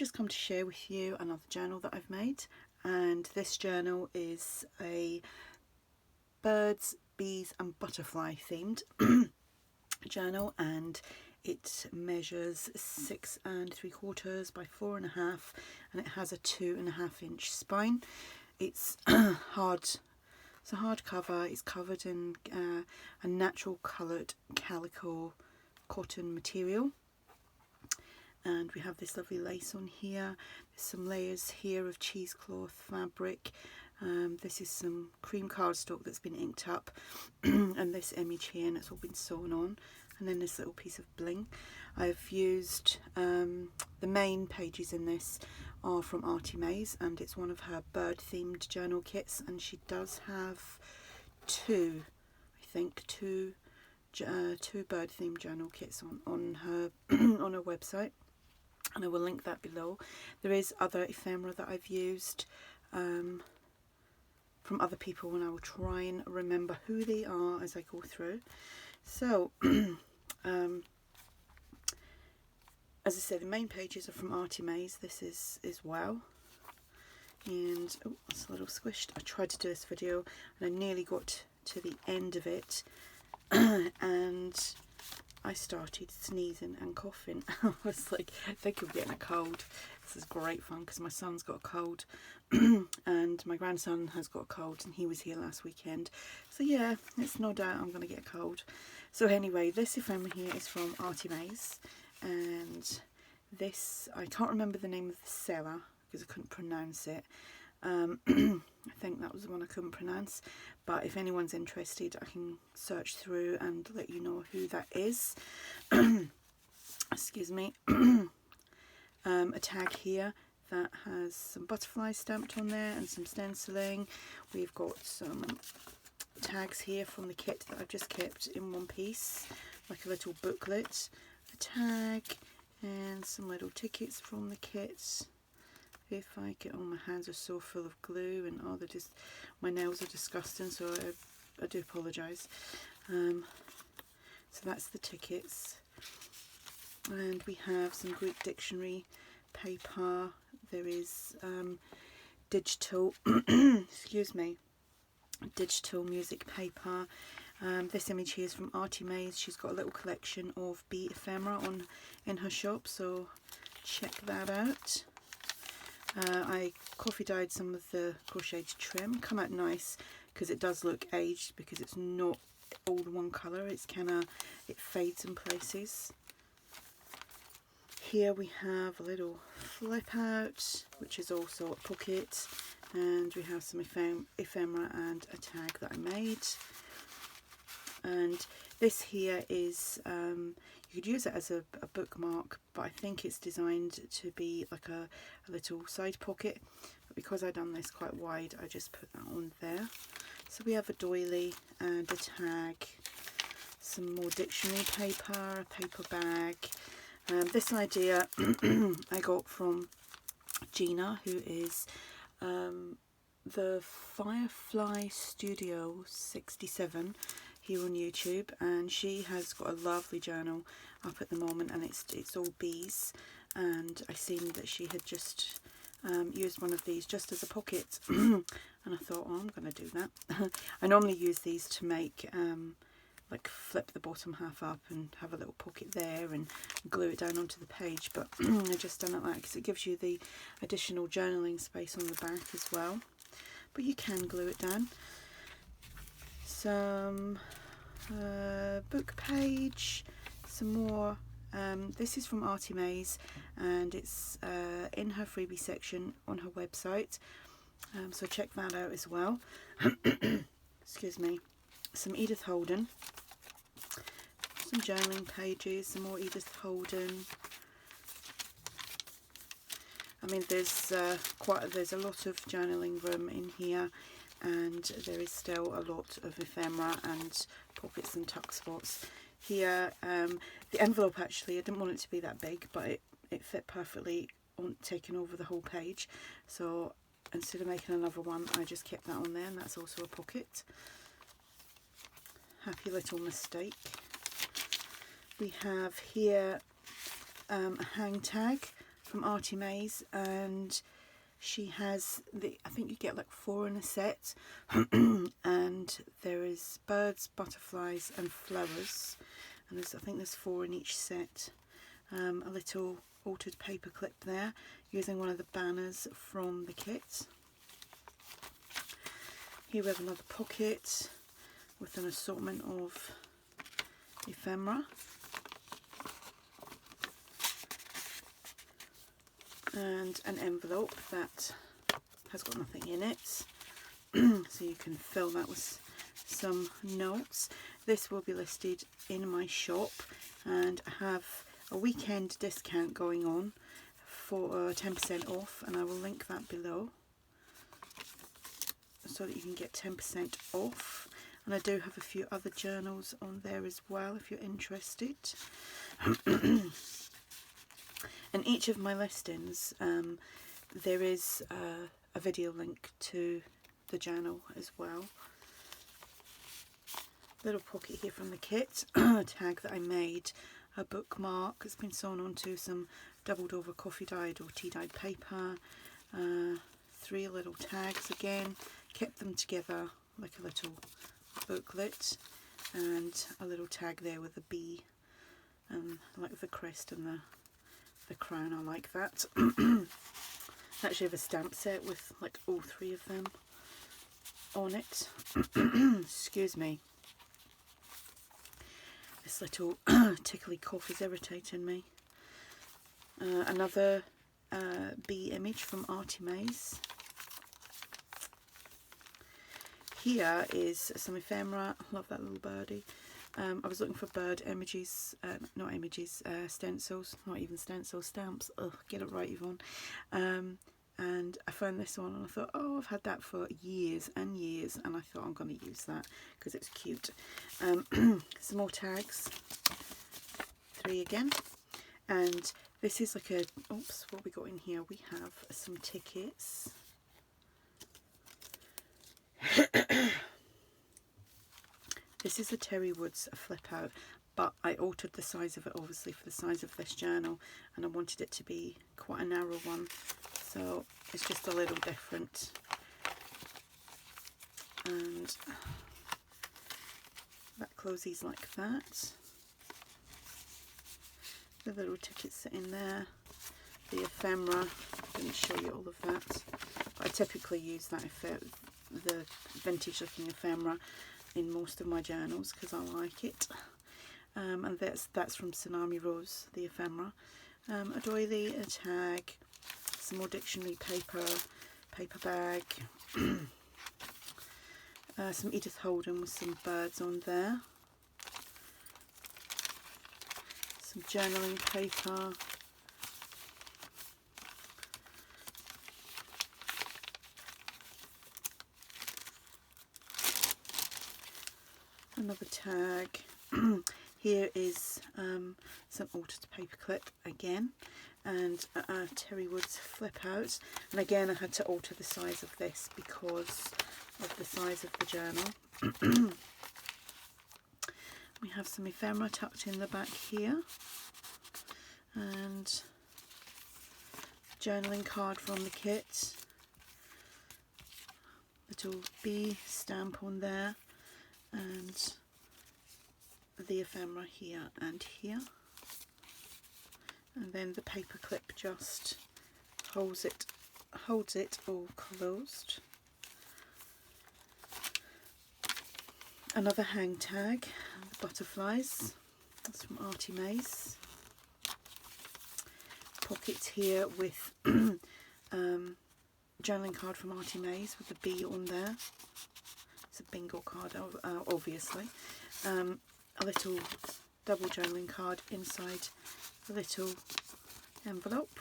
just come to share with you another journal that I've made, and this journal is a birds, bees and butterfly themed journal, and it measures 6 3/4 by 4.5, and it has a 2.5 inch spine. It's it's a hardcover. It's covered in a natural coloured calico cotton material, and we have this lovely lace on here. There's some layers here of cheesecloth fabric. This is some cream cardstock that's been inked up and this image here, and it's all been sewn on, and then this little piece of bling. I've used the main pages in this are from ARTYmaze, and it's one of her bird themed journal kits, and she does have two bird themed journal kits on her on her website, and I will link that below. There is other ephemera that I've used from other people, and I will try and remember who they are as I go through. So as I say, the main pages are from ARTYmaze. This is wow, and oh, it's a little squished. I tried to do this video and I nearly got to the end of it and I started sneezing and coughing. I was like, I think I'm getting a cold. This is great fun because my son's got a cold and my grandson has got a cold, and he was here last weekend. So yeah, it's no doubt I'm going to get a cold. So anyway, this ephemera here is from ARTYmaze, and this, I can't remember the name of the seller because I couldn't pronounce it. I think that was the one I couldn't pronounce, but if anyone's interested I can search through and let you know who that is. Excuse me. A tag here that has some butterflies stamped on there and some stenciling. We've got some tags here from the kit that I've just kept in one piece, like a little booklet, a tag, and some little tickets from the kit. If I get, oh, my hands are so full of glue, and oh, they're just, my nails are disgusting, so I do apologise. So that's the tickets, and we have some Greek dictionary paper. There is digital excuse me, digital music paper. This image here is from ARTYmaze. She's got a little collection of bee ephemera in her shop, so check that out. I coffee dyed some of the crocheted trim. Come out nice because it does look aged because it's not all one colour. It's it fades in places. Here we have a little flip out, which is also a pocket, and we have some ephemera and a tag that I made. And this here is, you could use it as a bookmark, but I think it's designed to be like a little side pocket. But because I've done this quite wide, I just put that on there. So we have a doily and a tag, some more dictionary paper, a paper bag. This idea I got from Gina, who is the Firefly Studio 67 here on YouTube, and she has got a lovely journal up at the moment, and it's all bees, and I seen that she had just used one of these just as a pocket and I thought, oh, I'm going to do that. I normally use these to make like flip the bottom half up and have a little pocket there and glue it down onto the page, but I just done it like because it gives you the additional journaling space on the back as well, but you can glue it down. Some book page, some more. This is from ARTYmaze, and it's in her freebie section on her website, so check that out as well. Excuse me. Some Edith Holden, some journaling pages, some more Edith Holden. I mean, there's a lot of journaling room in here, and there is still a lot of ephemera and pockets and tuck spots here. The envelope, actually, I didn't want it to be that big, but it fit perfectly on taking over the whole page, so instead of making another one, I just kept that on there, and that's also a pocket. Happy little mistake. We have here a hang tag from ARTYmaze, and she has I think you get like 4 in a set, and there is birds, butterflies and flowers, and I think there's 4 in each set. A little altered paper clip there using one of the banners from the kit. Here we have another pocket with an assortment of ephemera. And an envelope that has got nothing in it, so you can fill that with some notes. This will be listed in my shop, and I have a weekend discount going on for 10% off, and I will link that below so that you can get 10% off. And I do have a few other journals on there as well if you're interested. In each of my listings there is a video link to the journal as well. Little pocket here from the kit, a tag that I made, a bookmark. It's been sewn onto some doubled over coffee dyed or tea dyed paper. 3 little tags again, kept them together like a little booklet, and a little tag there with a bee, like the crest and the crown. I like that. I actually have a stamp set with like all 3 of them on it. Excuse me. This little tickly cough is irritating me. Another bee image from ARTYmaze. Here is some ephemera. I love that little birdie. I was looking for bird images, not images, stencils, not even stencils, stamps. Ugh, get it right, Yvonne. And I found this one and I thought, oh, I've had that for years and years, and I thought I'm going to use that because it's cute. Some more tags, 3 again, and this is like a, oops, what we got in here? We have some tickets. This is a Terry Woods flip out, but I altered the size of it obviously for the size of this journal, and I wanted it to be quite a narrow one, so it's just a little different. And that closes like that. The little tickets sit in there. The ephemera, let me show you all of that. But I typically use that the vintage looking ephemera in most of my journals because I like it. And that's from Tsunami Rose, the ephemera. A doily, a tag, some more dictionary paper, paper bag, some Edith Holden with some birds on there, some journaling paper, another tag. Here is some altered paper clip again, and a Terry Woods flip out, and again I had to alter the size of this because of the size of the journal. We have some ephemera tucked in the back here, and journaling card from the kit, little bee stamp on there, and the ephemera here and here, and then the paper clip just holds it all closed. Another hang tag, the butterflies, that's from ARTYmaze. Pockets here with journaling card from ARTYmaze with the bee on there. It's a bingo card, obviously. A little double journaling card inside a little envelope,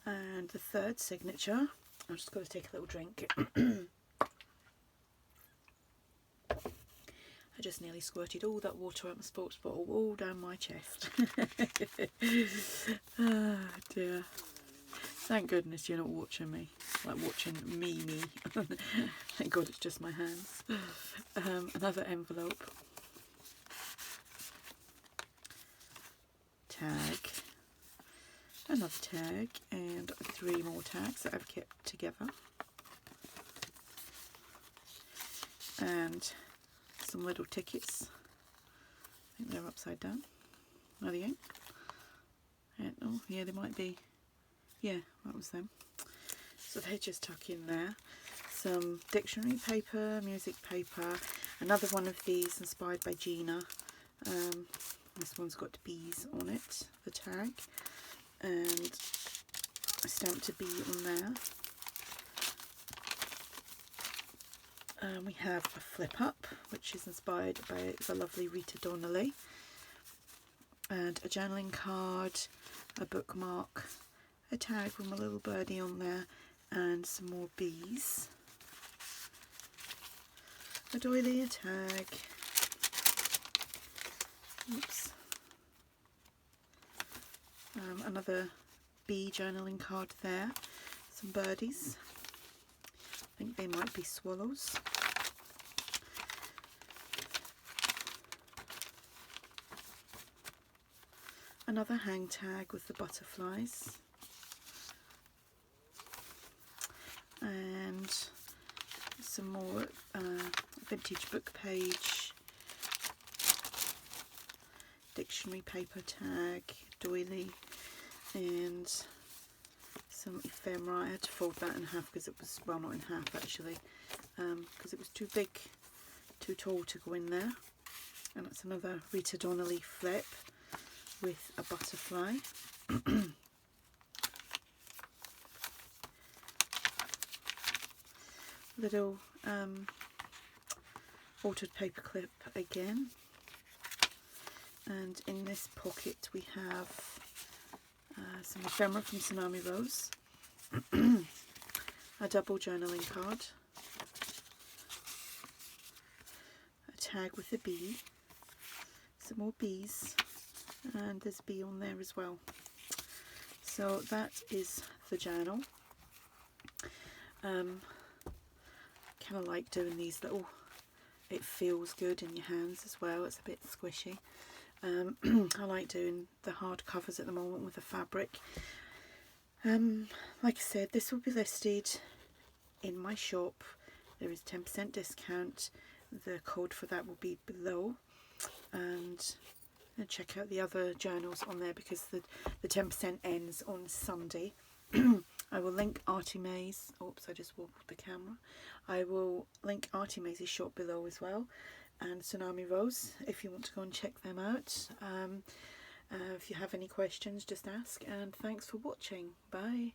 and the third signature. I'm just going to take a little drink. I just nearly squirted all that water out my sports bottle all down my chest. Oh dear. Thank goodness you're not watching me, like watching me. Thank God it's just my hands. Another envelope. tag, another tag, and 3 more tags that I've kept together, and some little tickets. I think they're upside down. No, they ain't. And, oh yeah, they might be. Yeah, that was them. So they just tuck in there. Some dictionary paper, music paper, another one of these inspired by Gina. This one's got bees on it, the tag, and I stamped a bee on there. We have a flip up, which is inspired by the lovely Rita Donnelly, and a journaling card, a bookmark, a tag with my little birdie on there, and some more bees, a doily, a tag, oops, another bee journaling card there, some birdies, I think they might be swallows, another hang tag with the butterflies, and some more vintage book page, dictionary paper tag, doily, and some ephemera. I had to fold that in half because it was, well, not in half actually, because it was too big, too tall to go in there. And it's another Rita Donnelly flip with a butterfly. Little altered paper clip again, and in this pocket we have some ephemera from Tsunami Rose, a double journaling card, a tag with a bee, some more bees, and there's a bee on there as well. So that is the journal. Kind of like doing these little, it feels good in your hands as well, it's a bit squishy. I like doing the hard covers at the moment with the fabric. Like I said, this will be listed in my shop. There is 10% discount. The code for that will be below, and check out the other journals on there because the 10% ends on Sunday. I will link ARTYmaze. Oops, I just wobbled the camera. I will link ARTYmaze's shop below as well, and Tsunami Rose if you want to go and check them out. If you have any questions, just ask, and thanks for watching. Bye.